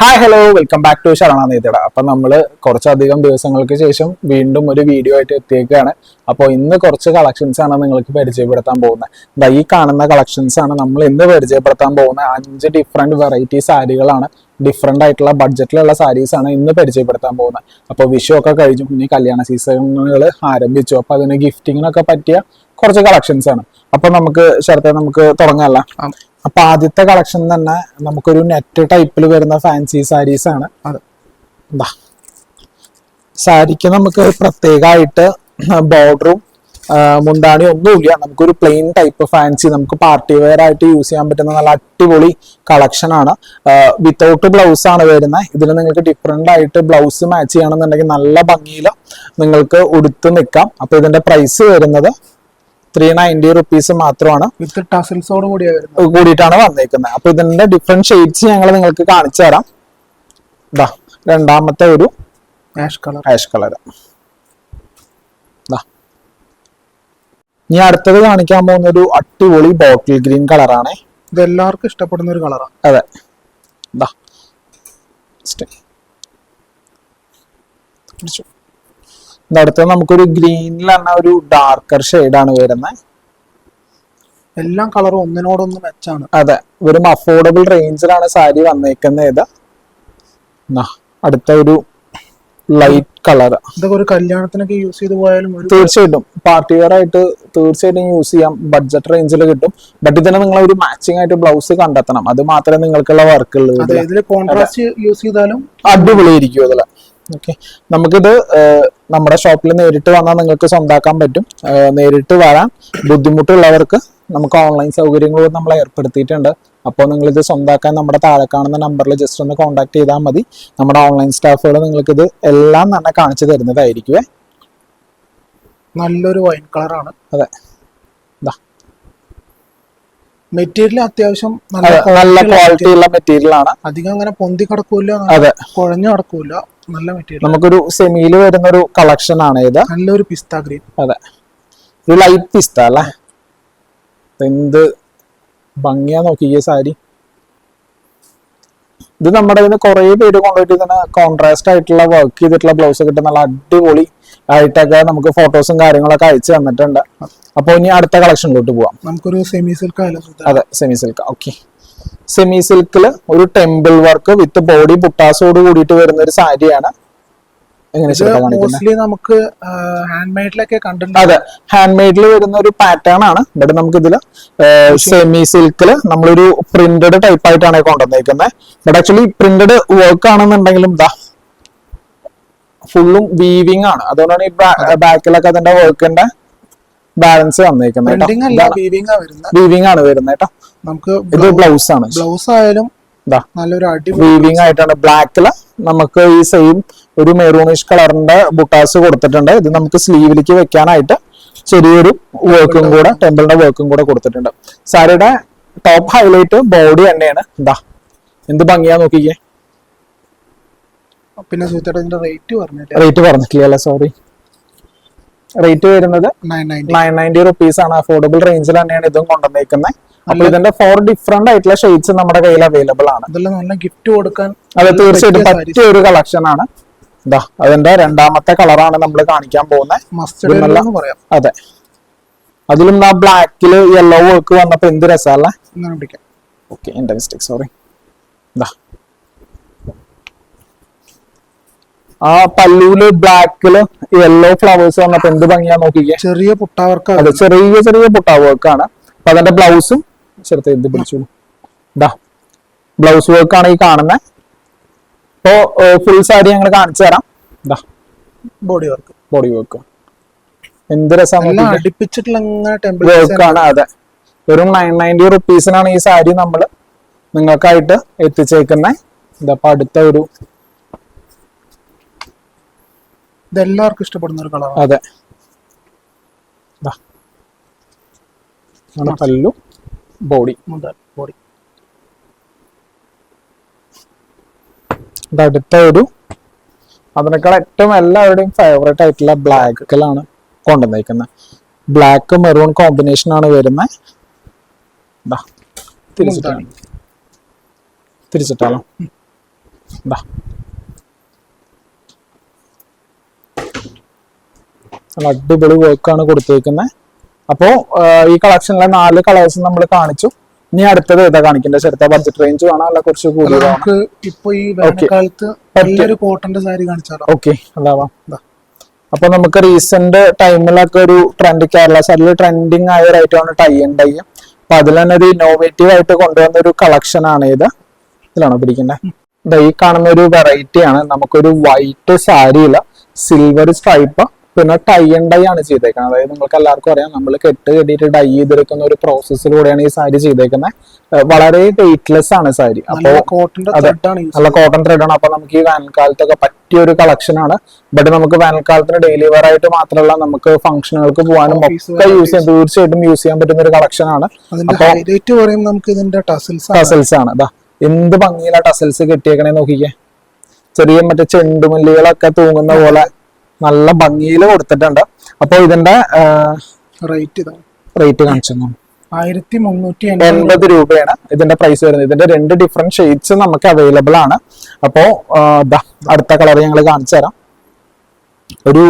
Hi hello welcome back to ശരണാനീതിയുടെ. അപ്പൊ നമ്മള് കുറച്ചധികം ദിവസങ്ങൾക്ക് ശേഷം വീണ്ടും ഒരു വീഡിയോ ആയിട്ട് എത്തിയേക്കാണ്. അപ്പോൾ ഇന്ന് കുറച്ച് കളക്ഷൻസ് ആണ് നിങ്ങൾക്ക് പരിചയപ്പെടുത്താൻ പോകുന്നത്. ഈ കാണുന്ന കളക്ഷൻസ് ആണ് നമ്മൾ ഇന്ന് പരിചയപ്പെടുത്താൻ പോകുന്ന 5 ഡിഫറെന്റ് വെറൈറ്റി സാരികളാണ്. ഡിഫറെന്റ് ആയിട്ടുള്ള ബഡ്ജറ്റിലുള്ള സാരീസ് ആണ് ഇന്ന് പരിചയപ്പെടുത്താൻ പോകുന്നത്. അപ്പോൾ വിഷു ഒക്കെ കഴിഞ്ഞു, ഇനി കല്യാണ സീസണുകൾ ആരംഭിച്ചു. അപ്പൊ അതിന് ഗിഫ്റ്റിങ്ങിനൊക്കെ പറ്റിയ കുറച്ച് കളക്ഷൻസ് ആണ്. അപ്പൊ നമുക്ക് തുടങ്ങാല്ല. അപ്പൊ ആദ്യത്തെ കളക്ഷൻ തന്നെ നമുക്കൊരു നെറ്റ് ടൈപ്പിൽ വരുന്ന ഫാൻസി സാരീസ് ആണ്. എന്താ സാരിക്ക് നമുക്ക് പ്രത്യേകമായിട്ട് ബോർഡറും മുന്താണി ഒന്നുമില്ല. നമുക്കൊരു പ്ലെയിൻ ടൈപ്പ് ഫാൻസി നമുക്ക് പാർട്ടി വെയർ ആയിട്ട് യൂസ് ചെയ്യാൻ പറ്റുന്ന നല്ല അടിപൊളി കളക്ഷൻ ആണ്. വിത്തൗട്ട് ബ്ലൗസ് ആണ് വരുന്നത്. ഇതിൽ നിങ്ങൾക്ക് ഡിഫറെന്റ് ആയിട്ട് ബ്ലൗസ് മാച്ച് ചെയ്യണമെന്നുണ്ടെങ്കിൽ നല്ല ഭംഗിയിൽ നിങ്ങൾക്ക് ഉടുത്ത് നിൽക്കാം. അപ്പൊ ഇതിന്റെ പ്രൈസ് വരുന്നത് 390 റുപ്പീസ് മാത്രമാണ്. വിത്ത് ടസൽസോട് കൂടിയിട്ടാണ് വന്നേക്കുന്നത്. അപ്പൊ ഇതിന്റെ ഡിഫറെന്റ് ഷെയ്ഡ്സ് ഞങ്ങൾ നിങ്ങൾക്ക് കാണിച്ചു തരാം. രണ്ടാമത്തെ ഒരു ആഷ് കളർ. ഇനി അടുത്തത് കാണിക്കാൻ പോകുന്ന ഒരു അടിപൊളി ബോട്ടിൽ ഗ്രീൻ കളറാണ്. ഇത് എല്ലാവർക്കും ഇഷ്ടപ്പെടുന്ന ഒരു കളറാണ്. അതെ, അടുത്തത് നമുക്കൊരു ഗ്രീനിൽ തന്നെ ഒരു ഡാർക്കർ ഷെയ്ഡാണ് വരുന്നത്. എല്ലാം കളറും ഒന്നിനോടൊന്ന് മെച്ചാണ്. അതെ, വെറും അഫോർഡബിൾ റേഞ്ചിലാണ് സാരി വന്നേക്കുന്നത്. അടുത്ത ഒരു ലൈറ്റ് കളർ. ഇതൊക്കെ ഒരു കല്യാണത്തിനൊക്കെ യൂസ് ചെയ്ത് പോയാലും തീർച്ചയായിട്ടും പാർട്ടി വെയർ ആയിട്ട് തീർച്ചയായിട്ടും യൂസ് ചെയ്യാം. ബഡ്ജറ്റ് റേഞ്ചിൽ കിട്ടും. ബട്ട് ഇതിന് നിങ്ങൾ ഒരു മാച്ചിങ് ആയിട്ട് ബ്ലൗസ് കണ്ടെത്തണം. അത് മാത്രമേ നിങ്ങൾക്കുള്ള വർക്ക് ഉള്ളൂ. കോൺട്രാസ്റ്റ് യൂസ് ചെയ്താലും അടിപൊളിയായിരിക്കും അതില്. ഓക്കെ, നമുക്കിത് നമ്മുടെ ഷോപ്പിൽ നേരിട്ട് വന്നാൽ നിങ്ങൾക്ക് സ്വന്താക്കാൻ പറ്റും. നേരിട്ട് വരാൻ ബുദ്ധിമുട്ടുള്ളവർക്ക് നമുക്ക് ഓൺലൈൻ സൗകര്യങ്ങളും നമ്മൾ ഏർപ്പെടുത്തിയിട്ടുണ്ട്. അപ്പോൾ നിങ്ങൾ ഇത് സ്വന്താക്കാൻ നമ്മുടെ താഴെ കാണുന്ന നമ്പറിൽ ജസ്റ്റ് ഒന്ന് കോൺടാക്ട് ചെയ്താൽ മതി. നമ്മുടെ ഓൺലൈൻ സ്റ്റാഫുകൾ നിങ്ങൾക്ക് ഇത് എല്ലാം തന്നെ കാണിച്ചു തരുന്നതായിരിക്കുവേ. നല്ലൊരു വൈൻ കളറാണ്. അതെ, മെറ്റീരിയൽ അത്യാവശ്യം നല്ല ക്വാളിറ്റി ഉള്ള മെറ്റീരിയൽ ആണ്. അധികം അങ്ങനെ പൊന്തി കിടക്കൂല, കുഴഞ്ഞു കിടക്കൂല. നല്ല മെറ്റീരിയൽ. നമുക്കൊരു സെമിയിൽ വരുന്ന ഒരു കളക്ഷൻ ആണ് ഇത്. നല്ലൊരു പിസ്ത ഗ്രീൻ. അതെ, ഒരു ലൈറ്റ് പിസ്ത അല്ലേ. എന്ത് ഭംഗിയാ നോക്കിയ സാരി. ഇത് നമ്മുടെ ഇതിന് കുറെ പേര് കൊണ്ടുപോയിട്ട് ഇതിന് കോൺട്രാസ്റ്റ് ആയിട്ടുള്ള വർക്ക് ചെയ്തിട്ടുള്ള ബ്ലൗസ് കിട്ടും. നല്ല അടിപൊളി ആയിട്ടൊക്കെ നമുക്ക് ഫോട്ടോസും കാര്യങ്ങളൊക്കെ അയച്ചു തന്നിട്ടുണ്ട്. അപ്പൊ ഇനി അടുത്ത കളക്ഷനിലോട്ട് പോവാം. നമുക്കൊരു സെമി സിൽക്ക്. അതെ, സെമി സിൽക്ക്. ഓക്കെ, സെമി സിൽക്കില് ഒരു ടെമ്പിൾ വർക്ക് വിത്ത് ബോഡി ബുട്ടാസോട് കൂടിയിട്ട് വരുന്ന ഒരു സാരിയാണ്. നമുക്ക് ഹാൻഡ് മെയ്ഡിലൊക്കെ കണ്ടിട്ടുണ്ട്. അതെ, ഹാൻഡ് മെയ്ഡിൽ വരുന്ന ഒരു പാറ്റേൺ ആണ്. ബട്ട് നമുക്ക് ഇതില് സെമി സിൽക്കില് നമ്മളൊരു പ്രിന്റഡ് ടൈപ്പ് ആയിട്ടാണ് കൊണ്ടുവന്നേക്കുന്നത്. ബട്ട് ആക്ച്വലി പ്രിന്റഡ് വർക്ക് ആണെന്നുണ്ടെങ്കിലും ഫുള്ളും വീവിംഗ് ആണ്. അതുകൊണ്ടാണ് ഈ ബാക്കിലൊക്കെ അതിന്റെ വർക്കിന്റെ ബാലൻസ് വന്നേക്കുന്നത്. വീവിംഗ് ആണ് വരുന്നത് കേട്ടോ. നമുക്ക് ഇത് ബ്ലൗസ് ആണ്. ബ്ലൗസ് ആയാലും നല്ലൊരു വീവിംഗ് ആയിട്ടാണ്. ബ്ലാക്കില് നമുക്ക് ഈ സെയിം ഒരു മെറൂണിഷ് കളറിന്റെ ബുട്ടാസ് കൊടുത്തിട്ടുണ്ട്. ഇത് നമുക്ക് സ്ലീവിലേക്ക് വെക്കാനായിട്ട് ചെറിയൊരു വർക്കും കൂടെ, ടെമ്പിളിന്റെ വർക്കും കൂടെ കൊടുത്തിട്ടുണ്ട്. സാരിയുടെ ടോപ്പ് ഹൈലൈറ്റ് ബോഡി തന്നെയാണ്. എന്ത് ഭംഗിയാ നോക്കിക്കേ. പിന്നെ റേറ്റ് പറഞ്ഞിട്ടില്ല അല്ലേ, സോറി. റേറ്റ് വരുന്നത് 990 റുപ്പീസ് ആണ്. അഫോർഡബിൾ റേഞ്ചിൽ തന്നെയാണ് ഇതും കൊണ്ടുവന്നേക്കുന്നത്. അപ്പൊ ഇതിന്റെ 4 ഡിഫറെന്റ് ആയിട്ടുള്ള ഷെയ്ഡ്സ് നമ്മുടെ കയ്യിൽ അവൈലബിൾ ആണ്. നല്ല ഗിഫ്റ്റ് കൊടുക്കാൻ അത് തീർച്ചയായിട്ടും പറ്റിയ ഒരു കളക്ഷൻ ആണ്. അതിന്റെ രണ്ടാമത്തെ കളറാണ് നമ്മൾ കാണിക്കാൻ പോകുന്നത്. അതെ, അതിലും ആ ബ്ലാക്കില് യെല്ലോ വർക്ക് വന്നപ്പോ എന്ത് രസമല്ലേ. ഓക്കെ, എന്റെ മിസ്റ്റേക്ക്, സോറി. ആ പല്ലൂല് ബ്ലാക്കില് യെല്ലോ ഫ്ലവേഴ്സ് വന്നപ്പോ എന്ത് ഭംഗിയാ നോക്കിക്കേ. ചെറിയ പുട്ടാവർക്ക്. അതെ, ചെറിയ പുട്ടാവർക്കാണ്. അപ്പൊ അതിന്റെ ബ്ലൗസും ചെറുത്ത് എന്ത് പിടിച്ചോളൂ. ബ്ലൗസ് വർക്ക് ആണ് ഈ കാണുന്നത്. ഇപ്പോ ഫുൾ സാരി ഞങ്ങൾ കാണിച്ചു തരാം. ബോഡി വർക്ക് എന്ത് രസമാണ്. വർക്കാണ്. അതെ, വെറും 990 റുപ്പീസിനാണ് ഈ സാരി നമ്മൾ നിങ്ങൾക്കായിട്ട് എത്തിച്ചേക്കുന്നത്. ഇതപ്പോ അടുത്ത ഒരു ഇതെല്ലാവർക്കും ഇഷ്ടപ്പെടുന്ന ഒരു കളർ. അതെ, പല്ലു ബോഡി. അടുത്ത ഒരു അതിനേക്കാൾ ഏറ്റവും എല്ലാവരുടെയും ഫേവറേറ്റ് ആയിട്ടുള്ള ബ്ലാക്കിലാണ് കൊണ്ടുവന്നേക്കുന്നത്. ബ്ലാക്ക് മെറൂൺ കോമ്പിനേഷൻ ആണ് വരുന്നത്. തിരിച്ചിട്ടാലോ. ഇതാ നല്ല അടിപൊളി വർക്കാണ് കൊടുത്തേക്കുന്നത്. അപ്പോ ഈ കളക്ഷനിലെ 4 കളേഴ്സ് നമ്മൾ കാണിച്ചു. ഇനി അടുത്തത് ഏതാ കാണിക്കേണ്ടത്? ചെറുത്ത ബഡ്ജറ്റ് റേഞ്ച് വേണോ അല്ല കുറച്ച് കൂടുതൽ? നമുക്ക് ഇപ്പൊ ഈ വേനൽക്കാലത്ത് നല്ലൊരു കോട്ടന്റെ സാരി കാണിച്ചാലോ? ഓക്കെ, അതാവാം. അപ്പൊ നമുക്ക് റീസെന്റ് ടൈമിലൊക്കെ ഒരു ട്രെൻഡ്, കേരള സൈഡിൽ ട്രെൻഡിങ് ആയ ഒരു ഐറ്റമാണ് ടൈ ആൻഡ് ഡൈ. അപ്പൊ അതിൽ തന്നെ ഒരു ഇന്നോവേറ്റീവ് ആയിട്ട് കൊണ്ടുവന്ന ഒരു കളക്ഷൻ ആണ് ഇത്. ഇതിലാണോ പിടിക്കേണ്ടത്? ഈ കാണുന്ന ഒരു വെറൈറ്റി ആണ്. നമുക്കൊരു വൈറ്റ് സാരിയില സിൽവർ സ്ട്രൈപ്പ് പിന്നെ ടൈ ആൻഡ് ഡൈ ആണ് ചെയ്തേക്കുന്നത്. അതായത് നമുക്ക് എല്ലാവർക്കും അറിയാം, നമ്മൾ കെട്ടിയിട്ട് ഡൈ ചെയ്തെടുക്കുന്ന ഒരു പ്രോസസ്സിലൂടെയാണ് ഈ സാരി ചെയ്തേക്കുന്നത്. വളരെ വെയിറ്റ്ലെസ് ആണ് സാരി. അപ്പൊ നല്ല കോട്ടൺ ത്രെഡ് ആണ്. അപ്പൊ നമുക്ക് ഈ വേനൽക്കാലത്തൊക്കെ പറ്റിയ ഒരു കളക്ഷൻ ആണ്. ബട്ട് നമുക്ക് വേനൽക്കാലത്തിന് ഡെയിലി വെയർ ആയിട്ട് മാത്രമല്ല, നമുക്ക് ഫംഗ്ഷനുകൾക്ക് പോകാനും ഒക്കെ തീർച്ചയായിട്ടും യൂസ് ചെയ്യാൻ പറ്റുന്ന ഒരു കളക്ഷൻ ആണ്. ടസൽസ് ആണ്. എന്ത് ഭംഗിയിലാ ടസൽസ് കെട്ടിയേക്കണേ നോക്കിക്കേ. ചെറിയ മറ്റേ ചെണ്ടുമല്ലികളൊക്കെ തൂങ്ങുന്ന പോലെ നല്ല ഭംഗിയിൽ കൊടുത്തിട്ടുണ്ട്. അപ്പൊ ഇതിന്റെ റേറ്റ് കാണിച്ചു 1380 രൂപയാണ് ഇതിന്റെ പ്രൈസ് വരുന്നത്. ഇതിന്റെ 2 ഡിഫറെന്റ് ഷെയ്ഡ്സ് നമുക്ക് അവൈലബിൾ ആണ്. അപ്പോ അടുത്ത കളർ ഞങ്ങൾ കാണിച്ചു തരാം. ഒരു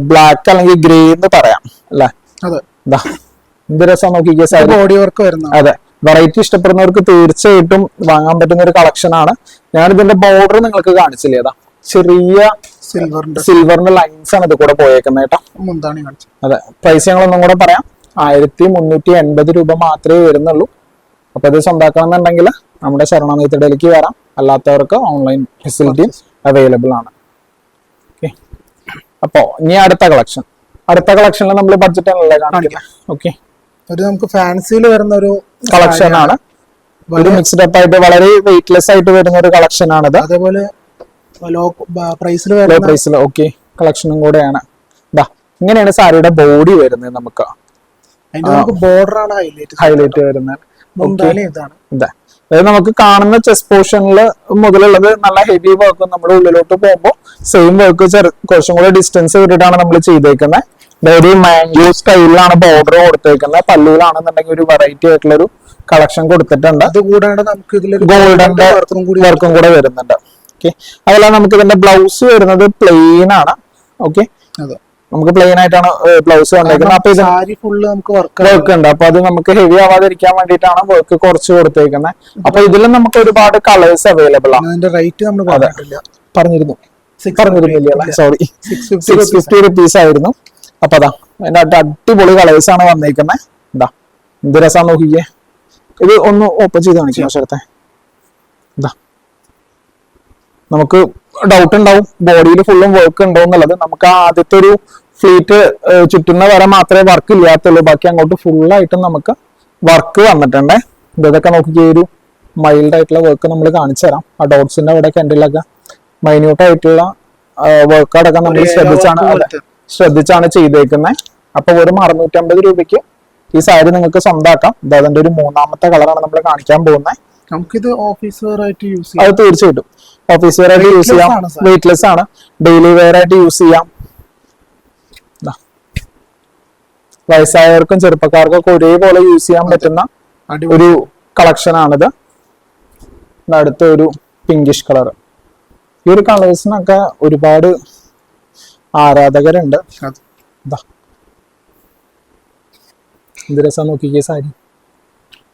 ബ്ലാക്ക് അല്ലെങ്കിൽ ഗ്രേ എന്ന് പറയാം അല്ലെ? എന്ത് രസം നോക്കിക്കേ. ബോഡി വർക്ക് വരുന്നത്. അതെ, വെറൈറ്റി ഇഷ്ടപ്പെടുന്നവർക്ക് തീർച്ചയായിട്ടും വാങ്ങാൻ പറ്റുന്ന ഒരു കളക്ഷൻ ആണ്. ഞാൻ ഇതിന്റെ ബോർഡർ നിങ്ങൾക്ക് കാണിച്ചില്ലേ? അതാ ചെറിയ സിൽവറിന്റെ ലൈൻസ് ആണ് ഇത് കൂടെ പോയേക്കുന്നത് കേട്ടോ. അതെ, പ്രൈസ് ഞങ്ങളൊന്നും കൂടെ പറയാം. 1380 രൂപ മാത്രമേ വരുന്നുള്ളൂ. അപ്പൊ ഇത് സ്വന്തമാക്കണമെന്നുണ്ടെങ്കിൽ നമ്മുടെ ശരണ നെയ്ത്തടിയിലേക്ക് വരാം. അല്ലാത്തവർക്ക് ഓൺലൈൻ ഫെസിലിറ്റി അവൈലബിൾ ആണ്. ഓക്കെ, അപ്പോ ഇനി അടുത്ത കളക്ഷനിൽ നമ്മൾ ബഡ്ജറ്റ് ആണല്ലേ കാണിക്കുന്നത്. ഓക്കെ, നമുക്ക് ഫാൻസിയിൽ വരുന്ന ഒരു കളക്ഷൻ ആണ്. ഒരു മിക്സ്ഡ് അപ്പ് ആയിട്ട് വളരെ വെയിറ്റ്ലെസ് ആയിട്ട് വരുന്ന ഒരു കളക്ഷൻ ആണിത്. അതേപോലെ ലോ പ്രൈസിൽ ഓക്കെ കളക്ഷനും കൂടെയാണ്. ഇങ്ങനെയാണ് സാരിയുടെ ബോഡി വരുന്നത്. നമുക്ക് ബോർഡർ ആണ് ഹൈലൈറ്റ് വരുന്നത്. അതായത് നമുക്ക് കാണുന്ന ചെസ്റ്റ് പോർഷനിൽ മുതലുള്ളത് നല്ല ഹെവി വർക്ക്. നമ്മുടെ ഉള്ളിലോട്ട് പോകുമ്പോൾ സെയിം വർക്ക് കുറച്ചും കൂടെ ഡിസ്റ്റൻസ് വിട്ടിട്ടാണ് നമ്മൾ ചെയ്തേക്കുന്നത്. അതായത് മാംഗോ സ്റ്റൈലിലാണ് ബോർഡർ കൊടുത്തേക്കുന്നത്. പല്ലുവിലാണെന്നുണ്ടെങ്കിൽ ഒരു വെറൈറ്റി ആയിട്ടുള്ള ഒരു കളക്ഷൻ കൊടുത്തിട്ടുണ്ട്. അതുകൂടാണ്ട് നമുക്ക് ഗോൾഡന്റെ വർക്കും കൂടെ വരുന്നുണ്ട്. ഓക്കെ, അതല്ല നമുക്ക് ഇതിന്റെ ബ്ലൗസ് വരുന്നത് പ്ലെയിൻ ആണ്. ഓക്കെ, നമുക്ക് പ്ലെയിൻ ആയിട്ടാണ് ബ്ലൗസ് വന്നേക്കുന്നത്. അപ്പൊ ഇത് വർക്ക് ഉണ്ട്. അപ്പൊ അത് നമുക്ക് ഹെവി ആവാതിരിക്കാൻ വേണ്ടിയിട്ടാണ് വർക്ക് കുറച്ച് കൊടുത്തേക്കുന്നത്. അപ്പൊ ഇതിൽ നമുക്ക് ഒരുപാട് കളേഴ്സ് അവൈലബിൾ ആണ്. പറഞ്ഞിരുന്നില്ല, സോറി, 650 റുപ്പീസ് ആയിരുന്നു. അപ്പൊ അതാ അതിന്റെ അടിപൊളി കളേഴ്സ് ആണ് വന്നേക്കുന്നത്. എന്താ എന്ത് രസം നോക്കിക്കേ. ഇത് ഒന്ന് ഓപ്പൺ ചെയ്ത് കാണിക്കാം ശരത്തെ. എന്താ നമുക്ക് ഡൗട്ട് ഉണ്ടാവും ബോഡിയിൽ ഫുള്ളും വർക്ക് ഉണ്ടോ എന്നുള്ളത്. നമുക്ക് ആദ്യത്തെ ഒരു ഫ്ലീറ്റ് ചുറ്റുന്ന വരെ മാത്രമേ വർക്ക് ഇല്ലാത്തുള്ളൂ. ബാക്കി അങ്ങോട്ട് ഫുള്ളായിട്ടും നമുക്ക് വർക്ക് വന്നിട്ടുണ്ടേ. ഇതൊക്കെ നോക്കിക്കേ, ഒരു മൈൽഡ് ആയിട്ടുള്ള വർക്ക് നമ്മൾ കാണിച്ചു തരാം. ആ ഡോട്ട്സിന്റെ അവിടെ കെൻഡിലൊക്കെ മൈന്യൂട്ട് ആയിട്ടുള്ള വർക്ക് അടക്കം നമ്മൾ ശ്രദ്ധിച്ചാണ് ചെയ്തേക്കുന്നത്. അപ്പൊ വെറും 650 രൂപയ്ക്ക് ഈ സാരി നിങ്ങൾക്ക് സ്വന്തമാക്കാം. ഇത് അതിന്റെ ഒരു 3ാമത്തെ കളറാണ് നമ്മൾ കാണിക്കാൻ പോകുന്നത്. നമുക്കിത് ഓഫീസ് വെയർ ആയിട്ട് യൂസ് ചെയ്യാം. അത് തീർച്ചയായിട്ടും ഓഫീസ് വെയർ ആയിട്ട് യൂസ് ചെയ്യാം. വെയിറ്റ്ലെസ് ആണ്. ഡെയിലി വെയർ ആയിട്ട് യൂസ് ചെയ്യാം. വയസ്സായവർക്കും ചെറുപ്പക്കാർക്കൊക്കെ ഒരേപോലെ യൂസ് ചെയ്യാൻ പറ്റുന്ന ഒരു കളക്ഷൻ ആണിത്. അടുത്ത ഒരു പിങ്കിഷ് കളർ. ഈ ഒരു കളേഴ്സിനൊക്കെ ഒരുപാട് ആരാധകരുണ്ട്. എന്ത് രസം നോക്കിക്കേ സാരി.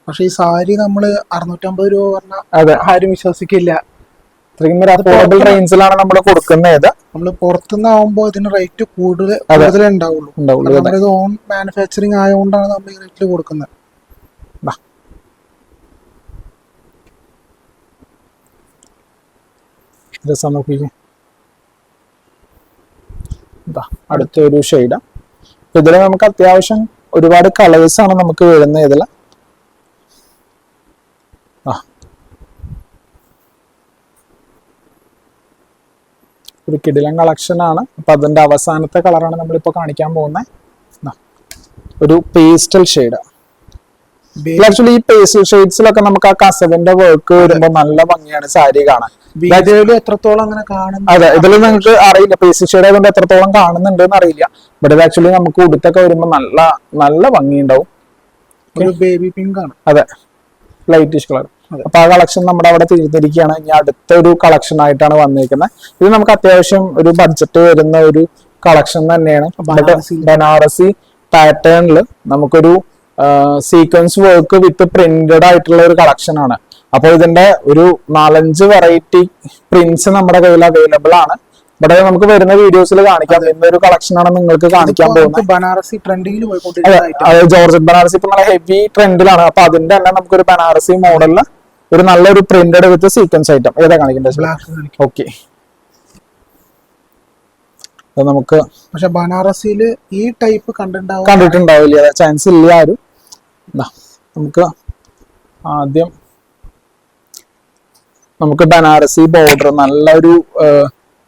പക്ഷെ ഈ സാരി നമ്മള് 650 രൂപ പറഞ്ഞാൽ ആരും വിശ്വസിക്കില്ല. അഫോർഡബിൾ റേഞ്ചിലാണ് നമ്മൾ കൊടുക്കുന്നത്. നമ്മള് പുറത്തുനിന്നാവുമ്പോ ഇതിന് റേറ്റ് കൂടുതലേ ഉണ്ടാവുള്ളൂ. നമ്മളിത് ഓൺ മാനുഫാക്ചറിങ് ആയതുകൊണ്ടാണ് നമ്മൾ ഈ റേറ്റിൽ കൊടുക്കുന്നത്. അടുത്തൊരു ഷെയ്ഡ്. ഇതില് നമുക്ക് അത്യാവശ്യം ഒരുപാട് കളേഴ്സ് ആണ് നമുക്ക് വരുന്നത്. ഇതില് ഒരു കിടിലൻ കളക്ഷൻ ആണ്. അപ്പൊ അതിന്റെ അവസാനത്തെ കളറാണ് നമ്മളിപ്പോ കാണിക്കാൻ പോകുന്നത്. ഒരു പേസ്റ്റൽ ഷെയ്ഡ്. ആക്ച്വലി ഈ പേസ്റ്റൽ ഷെയ്ഡ്സിലൊക്കെ നമുക്ക് ആ കസവിന്റെ വർക്ക് വരുമ്പോൾ നല്ല ഭംഗിയാണ് സാരി കാണാൻ. എത്രത്തോളം അങ്ങനെ കാണുന്നു. അതെ, ഇതിൽ നിങ്ങൾക്ക് അറിയില്ല പേസ്റ്റൽ ഷെയ്ഡ് ആയതുകൊണ്ട് എത്രത്തോളം കാണുന്നുണ്ട് എന്ന് അറിയില്ല. ബട്ട് ഇത് ആക്ച്വലി നമുക്ക് ഉടുത്തൊക്കെ വരുമ്പോൾ നല്ല നല്ല ഭംഗി ഉണ്ടാവും. ബേബി പിങ്ക് ആണ്. അതെ, ലൈറ്റിഷ് കളർ. അപ്പൊ ആ കളക്ഷൻ നമ്മുടെ അവിടെ തീർന്നിരിക്കുകയാണ്. ഇനി അടുത്ത ഒരു കളക്ഷൻ ആയിട്ടാണ് വന്നിരിക്കുന്നത്. ഇത് നമുക്ക് അത്യാവശ്യം ഒരു ബഡ്ജറ്റ് വരുന്ന ഒരു കളക്ഷൻ തന്നെയാണ്. ബനാറസി പാറ്റേണിൽ നമുക്കൊരു സീക്വൻസ് വർക്ക് വിത്ത് പ്രിന്റഡ് ആയിട്ടുള്ള ഒരു കളക്ഷൻ ആണ്. അപ്പോൾ ഇതിന്റെ ഒരു 4-5 വെറൈറ്റി പ്രിന്റ്സ് നമ്മുടെ കയ്യിൽ അവൈലബിൾ ആണ്. ഇവിടെ നമുക്ക് വരുന്ന വീഡിയോസിൽ കാണിക്കാം. ഇന്നൊരു കളക്ഷൻ ആണ് നിങ്ങൾക്ക് കാണിക്കാൻ പോകുന്നത്. ബനാറസി ട്രെൻഡിങ്ങിൽ അതെ, ജോർജറ്റ് ബനാറസി ഇപ്പൊ നല്ല ഹെവി ട്രെൻഡിലാണ്. അപ്പൊ അതിന്റെ തന്നെ നമുക്കൊരു ബനാറസി മോഡലില് ഒരു നല്ലൊരു പ്രിന്റഡ് വിത്ത് സീക്വൻസ് ഐറ്റം ഏതാ കാണിക്കേണ്ടത്? ഓക്കെ, നമുക്ക് പക്ഷെ ബനാറസിയില് ഈ ടൈപ്പ് കണ്ടിട്ടുണ്ടാവില്ല, ചാൻസ് ഇല്ല ആരും. നമുക്ക് ആദ്യം നമുക്ക് ബനാറസി ബോർഡർ നല്ലൊരു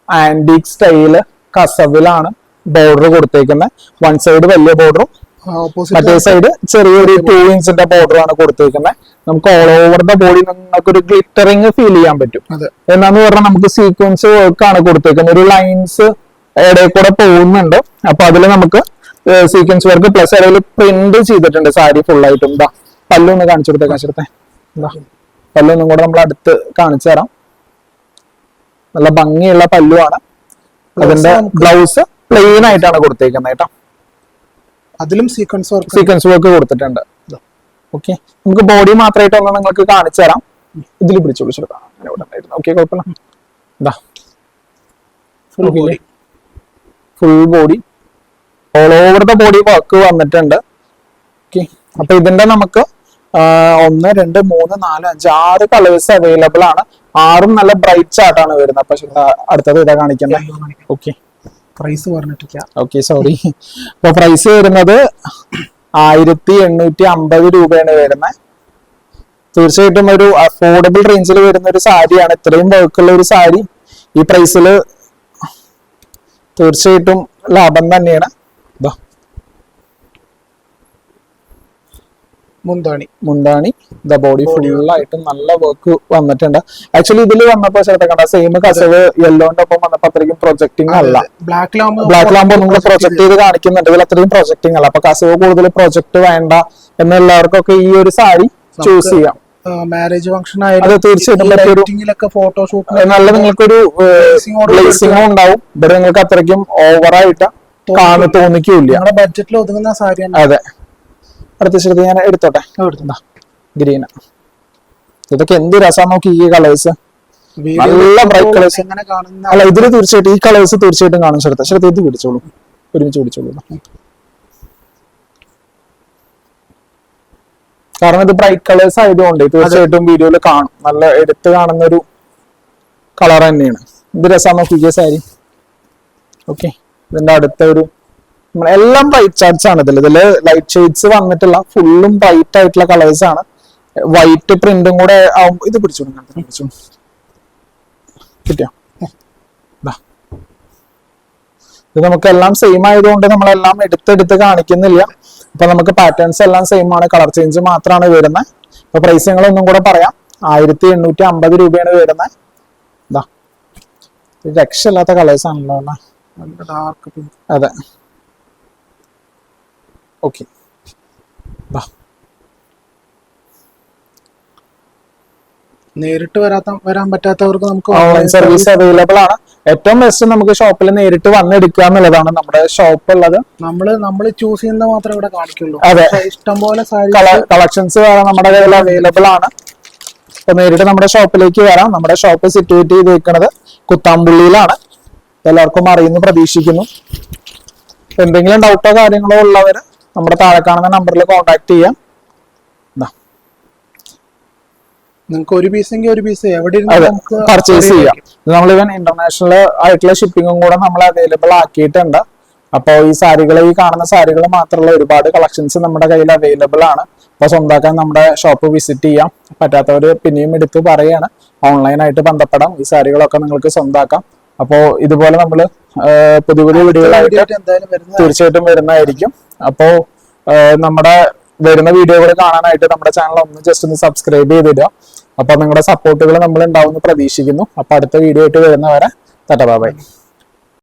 ആന്റിക് സ്റ്റൈല് കസവിലാണ് ബോർഡർ കൊടുത്തേക്കുന്നത്. വൺ സൈഡ് വലിയ ബോർഡറും മറ്റേ സൈഡ് ചെറിയൊരു 2 ഇഞ്ചിന്റെ ബോർഡർ ആണ് കൊടുത്തേക്കുന്നത്. നമുക്ക് ഓൾ ഓവർ ദ ബോഡി നിങ്ങൾക്ക് ഒരു ഗ്ലിറ്ററിങ് ഫീൽ ചെയ്യാൻ പറ്റും. എന്നാന്ന് പറഞ്ഞാൽ നമുക്ക് സീക്വൻസ് വർക്ക് ആണ് കൊടുത്തേക്കുന്നത്. ഒരു ലൈൻസ് ഇടയിൽ കൂടെ പോകുന്നുണ്ട്. അപ്പൊ അതില് നമുക്ക് സീക്വൻസ് വർക്ക് പ്ലസ് ഇടയിൽ പ്രിന്റ് ചെയ്തിട്ടുണ്ട് സാരി ഫുൾ ആയിട്ടും. എന്താ പല്ലൊന്ന് കാണിച്ചു കൊടുത്തേ. എന്താ പല്ലൊന്നും കൂടെ നമ്മൾ അടുത്ത് കാണിച്ചു തരാം. നല്ല ഭംഗിയുള്ള പല്ലുവാണ്. അതിന്റെ ബ്ലൗസ് പ്ലെയിൻ ആയിട്ടാണ് കൊടുത്തേക്കുന്നത് കേട്ടോ. അതിലും സീക്വൻസ് വർക്ക് കൊടുത്തിട്ടുണ്ട്. ഓക്കെ, നമുക്ക് ബോഡി മാത്രമായിട്ട് ഒന്ന് നിങ്ങൾക്ക് കാണിച്ചു തരാം. ഇതിൽ പിടിച്ചോളൂ ചെറുതാ. ഓക്കെ, കുഴപ്പമില്ല. എന്താ full body all over the body work വന്നിട്ടുണ്ട്. ഓക്കെ, അപ്പൊ ഇതിന്റെ നമുക്ക് 1, 2, 3, 4, 5, 6 കളേഴ്സ് അവൈലബിൾ ആണ്. 6ഉം നല്ല ബ്രൈറ്റ് ചാർട്ടാണ് വരുന്നത്. അപ്പൊ അടുത്തത് ഇതാ കാണിക്കണ്ടേ? ഓക്കെ, പ്രൈസ് പറഞ്ഞിട്ടില്ല. Okay, sorry. അപ്പൊ പ്രൈസ് വരുന്നത് 1850 രൂപയാണ് വരുന്നത്. തീർച്ചയായിട്ടും ഒരു അഫോർഡബിൾ റേഞ്ചിൽ വരുന്ന ഒരു സാരിയാണ്. ഇത്രയും വർക്കുള്ള ഒരു സാരി ഈ പ്രൈസിൽ തീർച്ചയായിട്ടും ലാഭം തന്നെയാണ്. മുന്താണി ദ ബോഡി ഫുള്ളായിട്ട് നല്ല വർക്ക് വന്നിട്ടുണ്ട്. ആക്ച്വലി ഇതിൽ വന്നപ്പോ ചേർത്തക്കണ്ട സെയിം കസവ് യെല്ലോന്റെ ഒപ്പം വന്നപ്പോ അത്രയ്ക്കും പ്രൊജക്ടിങ് അല്ല. ബ്ലാക്ക് ലാമ്പ് നമ്മൾ പ്രൊജക്ട് ചെയ്ത് കാണിക്കുന്നുണ്ട്. ഇതിൽ അത്രയും പ്രൊജക്ടിങ് അല്ല. അപ്പൊ കസവ് കൂടുതൽ പ്രൊജക്ട് വേണ്ട എന്നുള്ളവർക്കൊക്കെ ഈ ഒരു സാരി ചൂസ് ചെയ്യാം. മാരേജ് ഫംഗ്ഷൻ അത് തീർച്ചയായിട്ടും ഫോട്ടോഷൂട്ട് നല്ല നിങ്ങൾക്കൊരു ഗ്ലേസിംഗും ഉണ്ടാവും. ഇവിടെ നിങ്ങൾക്ക് അത്രയ്ക്കും ഓവറായിട്ട് തോന്നിക്കില്ല. ബഡ്ജറ്റിൽ ഒതുങ്ങുന്ന സാരിയാണ്. അതെ, അടുത്ത ശ്രദ്ധ ഞാൻ എടുത്തോട്ടെ. ഗ്രീൻ, ഇതൊക്കെ എന്ത് രസം നോക്കി. ഈ കളേഴ്സ് നല്ല ബ്രൈറ്റ് കളേഴ്സ്. അല്ല, ഇതില് തീർച്ചയായിട്ടും ഈ കളേഴ്സ് തീർച്ചയായിട്ടും കാണും. ശ്രദ്ധ ഇത് പിടിച്ചോളൂ, ഒരുമിച്ച് പിടിച്ചോളൂ. കാരണം ഇത് ബ്രൈറ്റ് കളേഴ്സ് ആയതുകൊണ്ട് തീർച്ചയായിട്ടും വീഡിയോയിൽ കാണും. നല്ല എടുത്ത് കാണുന്ന ഒരു കളർ തന്നെയാണ്. ഇത് രസം നോക്കിയ സാരി. ഓക്കെ, ഇതിന്റെ അടുത്ത ഒരു എല്ലാം ബ്രൈറ്റ് ചാർട്ട്സ് ആണ്. ഇതില് ലൈറ്റ് ഷെയ്ഡ്സ് വന്നിട്ടുള്ള ഫുള്ളും ബ്രൈറ്റ് ആയിട്ടുള്ള കളേഴ്സ് ആണ്. വൈറ്റ് പ്രിന്റും കൂടെ ആവുമ്പോ ഇത് പിടിച്ചു കിട്ടിയോ? ഇത് നമുക്കെല്ലാം സെയിം ആയതുകൊണ്ട് നമ്മളെല്ലാം എടുത്തെടുത്ത് കാണിക്കുന്നില്ല. അപ്പൊ നമുക്ക് പാറ്റേൺസ് എല്ലാം സെയിം ആണ്, കളർ ചേഞ്ച് മാത്രമാണ് വരുന്നത്. അപ്പൊ പ്രൈസിങ്ങളൊന്നും കൂടെ പറയാം. 1850 രൂപയാണ് വരുന്നത്. രക്ഷയില്ലാത്ത കളേഴ്സ് ആണല്ലോ. അതെ, ഓക്കെ. നേരിട്ട് വരാൻ പറ്റാത്തവർക്ക് നമുക്ക് ഓൺലൈൻ സർവീസ് അവൈലബിൾ ആണ്. ഏറ്റവും ബെസ്റ്റ് നമുക്ക് ഷോപ്പിൽ നേരിട്ട് വന്നെടുക്കുക എന്നുള്ളതാണ് നമ്മുടെ ഷോപ്പ് ഉള്ളത്. നമ്മൾ ചൂസ് ചെയ്യുന്നത് മാത്രമേ ഇവിടെ കാണിക്കുള്ളൂ. അതെ, ഇഷ്ടംപോലെ കളക്ഷൻസ് നമ്മുടെ കയ്യിൽ അവൈലബിൾ ആണ്. അപ്പൊ നേരിട്ട് നമ്മുടെ ഷോപ്പിലേക്ക് വരാം. നമ്മുടെ ഷോപ്പ് സിറ്റുവേറ്റ് ചെയ്തിരിക്കുന്നത് കുത്താമ്പുള്ളിയിലാണ്. എല്ലാവർക്കും അറിയുന്നു പ്രതീക്ഷിക്കുന്നു. എന്തെങ്കിലും ഡൗട്ടോ കാര്യങ്ങളോ ഉള്ളവര് നമ്മുടെ താഴെ കാണുന്ന നമ്പറിൽ കോൺടാക്ട് ചെയ്യാം. നിങ്ങൾക്ക് ഒരു പീസെങ്കിൽ ഒരു പീസ് എവിടെ പർച്ചേസ് ചെയ്യാം. നമ്മൾ ഇവൻ ഇന്റർനാഷണൽ ആയിട്ടുള്ള ഷിപ്പിംഗും കൂടെ നമ്മൾ അവൈലബിൾ ആക്കിയിട്ടുണ്ട്. അപ്പോൾ ഈ സാരികൾ, ഈ കാണുന്ന സാരികൾ മാത്രമുള്ള ഒരുപാട് കളക്ഷൻസ് നമ്മുടെ കയ്യിൽ അവൈലബിൾ ആണ്. അപ്പൊ സ്വന്തമാക്കാൻ നമ്മുടെ ഷോപ്പ് വിസിറ്റ് ചെയ്യാം. പറ്റാത്തവര് പിന്നെയും എടുത്ത് പറയാണ്, ഓൺലൈനായിട്ട് ബന്ധപ്പെടാം. ഈ സാരികളൊക്കെ നിങ്ങൾക്ക് സ്വന്തമാക്കാം. അപ്പോൾ ഇതുപോലെ നമ്മൾ പുതിയ പുതിയ വീഡിയോകളായിട്ട് തീർച്ചയായിട്ടും വരുന്നതായിരിക്കും. അപ്പോൾ നമ്മുടെ വരുന്ന വീഡിയോകൾ കാണാനായിട്ട് നമ്മുടെ ചാനൽ ജസ്റ്റ് ഒന്ന് സബ്സ്ക്രൈബ് ചെയ്തിടുക. അപ്പൊ നിങ്ങളുടെ സപ്പോർട്ടുകൾ നമ്മൾ ഉണ്ടാവുമെന്ന് പ്രതീക്ഷിക്കുന്നു. അപ്പൊ അടുത്ത വീഡിയോ ആയിട്ട് വരുന്നവരെ ടാറ്റാ ബൈ ബൈ.